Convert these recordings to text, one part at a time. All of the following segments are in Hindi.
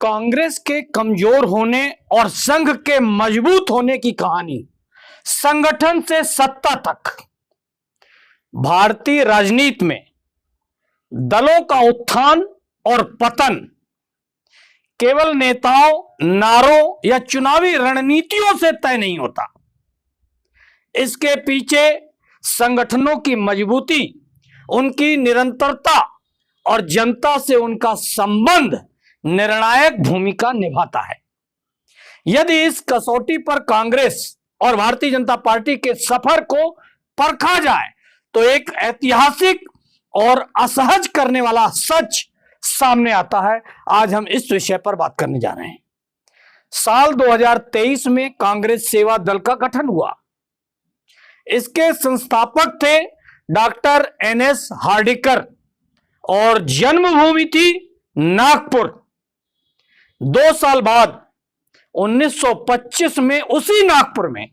कांग्रेस के कमजोर होने और संघ के मजबूत होने की कहानी संगठन से सत्ता तक भारतीय राजनीति में दलों का उत्थान और पतन केवल नेताओं, नारों या चुनावी रणनीतियों से तय नहीं होता। इसके पीछे संगठनों की मजबूती, उनकी निरंतरता और जनता से उनका संबंध निर्णायक भूमिका निभाता है। यदि इस कसौटी पर कांग्रेस और भारतीय जनता पार्टी के सफर को परखा जाए तो एक ऐतिहासिक और असहज करने वाला सच सामने आता है। आज हम इस विषय पर बात करने जा रहे हैं। साल 2023 में कांग्रेस सेवा दल का गठन हुआ। इसके संस्थापक थे डॉक्टर NS हार्डिकर और जन्मभूमि थी नागपुर। 2 साल बाद 1925 में उसी नागपुर में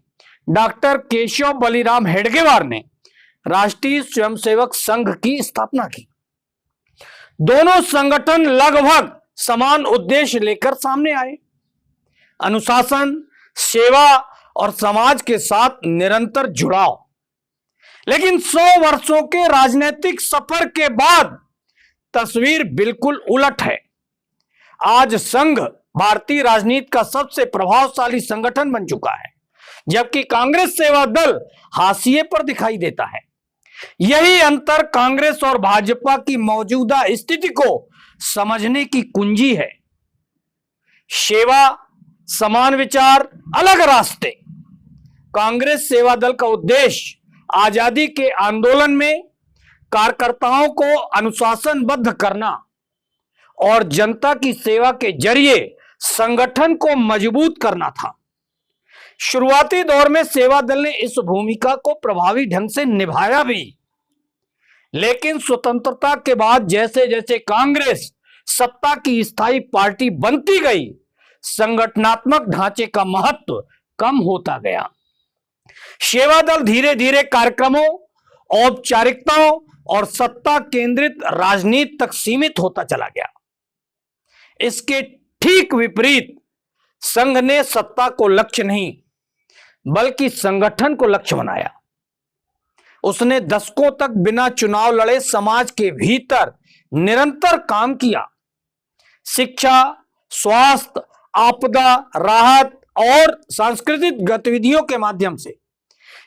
डॉक्टर केशव बलिराम हेडगेवार ने राष्ट्रीय स्वयंसेवक संघ की स्थापना की। दोनों संगठन लगभग समान उद्देश्य लेकर सामने आए। अनुशासन, सेवा और समाज के साथ निरंतर जुड़ाव। लेकिन 100 वर्षों के राजनीतिक सफर के बाद तस्वीर बिल्कुल उलट है। आज संघ भारतीय राजनीति का सबसे प्रभावशाली संगठन बन चुका है, जबकि कांग्रेस सेवा दल हाशिए पर दिखाई देता है। यही अंतर कांग्रेस और भाजपा की मौजूदा स्थिति को समझने की कुंजी है। सेवा, समान विचार, अलग रास्ते। कांग्रेस सेवा दल का उद्देश्य आजादी के आंदोलन में कार्यकर्ताओं को अनुशासनबद्ध करना और जनता की सेवा के जरिए संगठन को मजबूत करना था। शुरुआती दौर में सेवा दल ने इस भूमिका को प्रभावी ढंग से निभाया भी, लेकिन स्वतंत्रता के बाद जैसे जैसे कांग्रेस सत्ता की स्थायी पार्टी बनती गई, संगठनात्मक ढांचे का महत्व कम होता गया। सेवा दल धीरे धीरे कार्यक्रमों, औपचारिकताओं और सत्ता केंद्रित राजनीति तक सीमित होता चला गया। इसके ठीक विपरीत संघ ने सत्ता को लक्ष्य नहीं बल्कि संगठन को लक्ष्य बनाया। उसने दशकों तक बिना चुनाव लड़े समाज के भीतर निरंतर काम किया। शिक्षा, स्वास्थ्य, आपदा राहत और सांस्कृतिक गतिविधियों के माध्यम से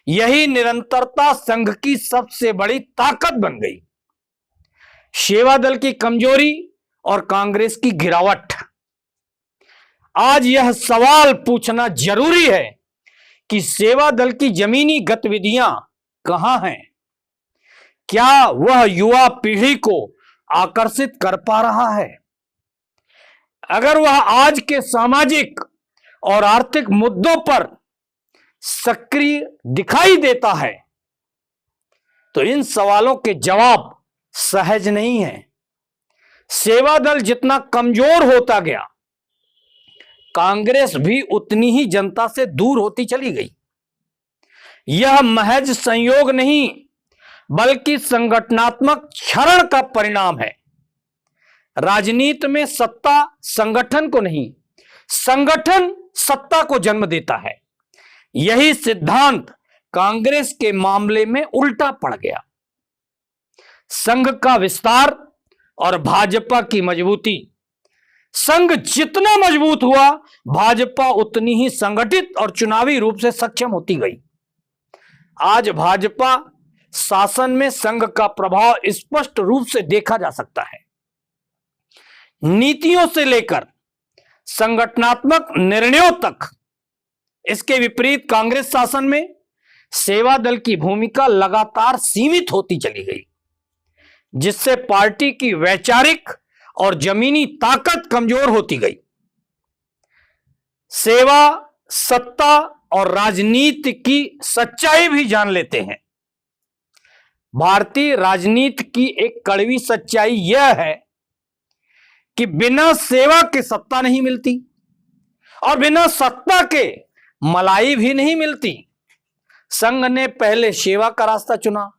यही निरंतरता संघ की सबसे बड़ी ताकत बन गई। सेवा दल की कमजोरी और कांग्रेस की गिरावट। आज यह सवाल पूछना जरूरी है कि सेवा दल की जमीनी गतिविधियां कहां हैं? क्या वह युवा पीढ़ी को आकर्षित कर पा रहा है? अगर वह आज के सामाजिक और आर्थिक मुद्दों पर सक्रिय दिखाई देता है तो इन सवालों के जवाब सहज नहीं है। सेवा दल जितना कमजोर होता गया, कांग्रेस भी उतनी ही जनता से दूर होती चली गई। यह महज संयोग नहीं बल्कि संगठनात्मक क्षरण का परिणाम है। राजनीति में सत्ता संगठन को नहीं, संगठन सत्ता को जन्म देता है। यही सिद्धांत कांग्रेस के मामले में उल्टा पड़ गया। संघ का विस्तार और भाजपा की मजबूती। संघ जितना मजबूत हुआ, भाजपा उतनी ही संगठित और चुनावी रूप से सक्षम होती गई। आज भाजपा शासन में संघ का प्रभाव स्पष्ट रूप से देखा जा सकता है। नीतियों से लेकर संगठनात्मक निर्णयों तक। इसके विपरीत कांग्रेस शासन में सेवा दल की भूमिका लगातार सीमित होती चली गई, जिससे पार्टी की वैचारिक और जमीनी ताकत कमजोर होती गई। सेवा, सत्ता और राजनीति की सच्चाई भी जान लेते हैं। भारतीय राजनीति की एक कड़वी सच्चाई यह है कि बिना सेवा के सत्ता नहीं मिलती और बिना सत्ता के मलाई भी नहीं मिलती। संघ ने पहले सेवा का रास्ता चुना,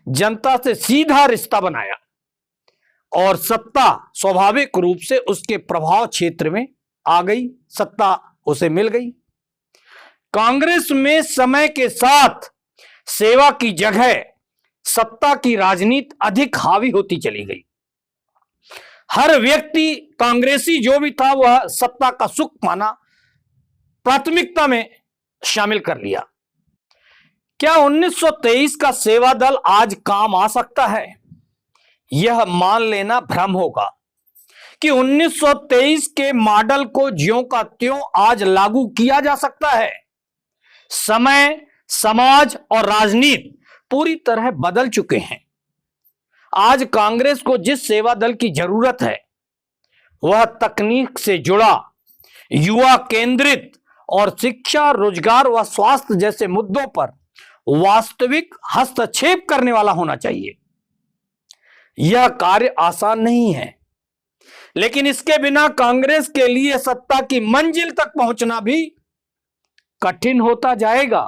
जनता से सीधा रिश्ता बनाया और सत्ता स्वाभाविक रूप से उसके प्रभाव क्षेत्र में आ गई, सत्ता उसे मिल गई। कांग्रेस में समय के साथ सेवा की जगह सत्ता की राजनीति अधिक हावी होती चली गई। हर व्यक्ति, कांग्रेसी जो भी था, वह सत्ता का सुख माना, प्राथमिकता में शामिल कर लिया। क्या 1923 का सेवा दल आज काम आ सकता है? यह मान लेना भ्रम होगा कि 1923 के मॉडल को ज्यों का त्यों आज लागू किया जा सकता है। समय, समाज और राजनीति पूरी तरह बदल चुके हैं। आज कांग्रेस को जिस सेवा दल की जरूरत है वह तकनीक से जुड़ा, युवा केंद्रित और शिक्षा, रोजगार व स्वास्थ्य जैसे मुद्दों पर वास्तविक हस्तक्षेप करने वाला होना चाहिए। यह कार्य आसान नहीं है, लेकिन इसके बिना कांग्रेस के लिए सत्ता की मंजिल तक पहुंचना भी कठिन होता जाएगा।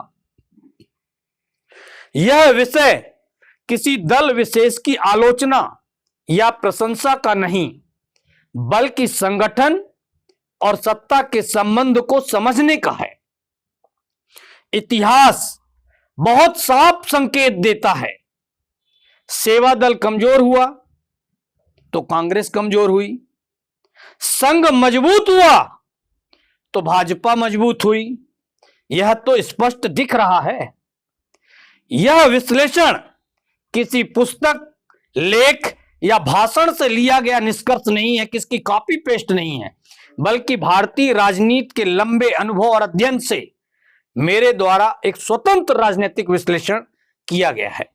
यह विषय किसी दल विशेष की आलोचना या प्रशंसा का नहीं, बल्कि संगठन और सत्ता के संबंध को समझने का है। इतिहास बहुत साफ संकेत देता है। सेवा दल कमजोर हुआ तो कांग्रेस कमजोर हुई, संघ मजबूत हुआ तो भाजपा मजबूत हुई। यह तो स्पष्ट दिख रहा है। यह विश्लेषण किसी पुस्तक, लेख या भाषण से लिया गया निष्कर्ष नहीं है, किसकी कॉपी पेस्ट नहीं है, बल्कि भारतीय राजनीति के लंबे अनुभव और अध्ययन से मेरे द्वारा एक स्वतंत्र राजनीतिक विश्लेषण किया गया है।